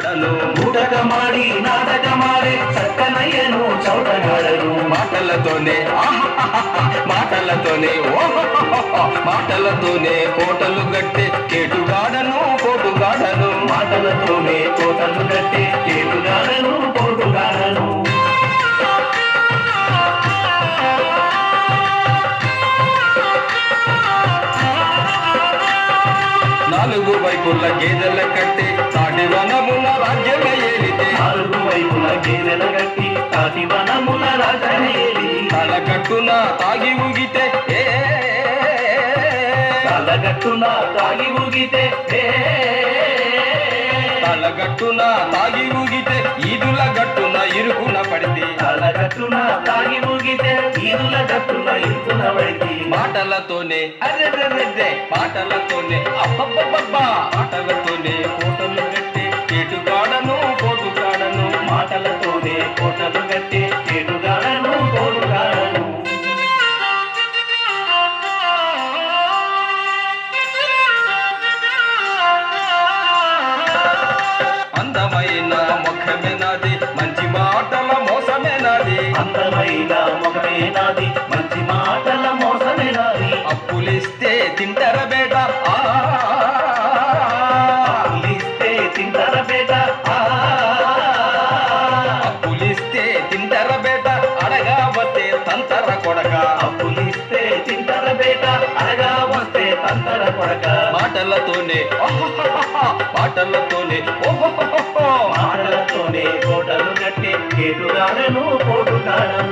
పోటుగాడను ఊటకమాడి నాటకమాడే చక్కనయ్యను చౌటగాడను మాటలతోనే మాటలతోనే మాటలతోనే కోటలు గట్టే కేటుగాడను పోటుగాడను మాటలతోనే కోటలు గట్టే కేటుగాడను పోటుగాడను నాలుగు వైపుల గేదెల కట్టి తాటి వనమున రాజ్యం ఏలితే నాలుగు వైపుల గేదెల గట్టి తాటి వనముల రాజనేలి తలకట్టున తాగి ఊగితే తలగట్టున తాగి ఊగితే తలగట్టున తాగి ఊగితే ఈదుల గట్టున ఇరుకున పడితే తలగట్టున తాగి ఊగితే ఈదుల గట్టున ఇరుకున పడితే మాటలతోనే అరెరెరె మాటలతోనే అబ్బబ్బబ్బా మాటలతోనే కోటలు గట్టే కేటుగాడను పోటుగాడను మాటలతోనే కోటలు గట్టే కేటుగాడను పోటుగాడను అందమైన ముఖమే నాది మంచి మాటల మోసమే నాది అందమైన ముఖమే నాది మంచి మాటల మోసమే నాది అప్పులిస్తే తింటర బేట అప్పులిస్తే తింటర బేట అప్పులిస్తే తింటర బేట అడగా వస్తే తంతర కొడక అప్పులిస్తే తింటర బేట అడగా వస్తే తంతర కొడక మాటలతోనే మాటలతోనే మాటలతోనే కోటలు గట్టి కేటుగాడను పోటుగాడను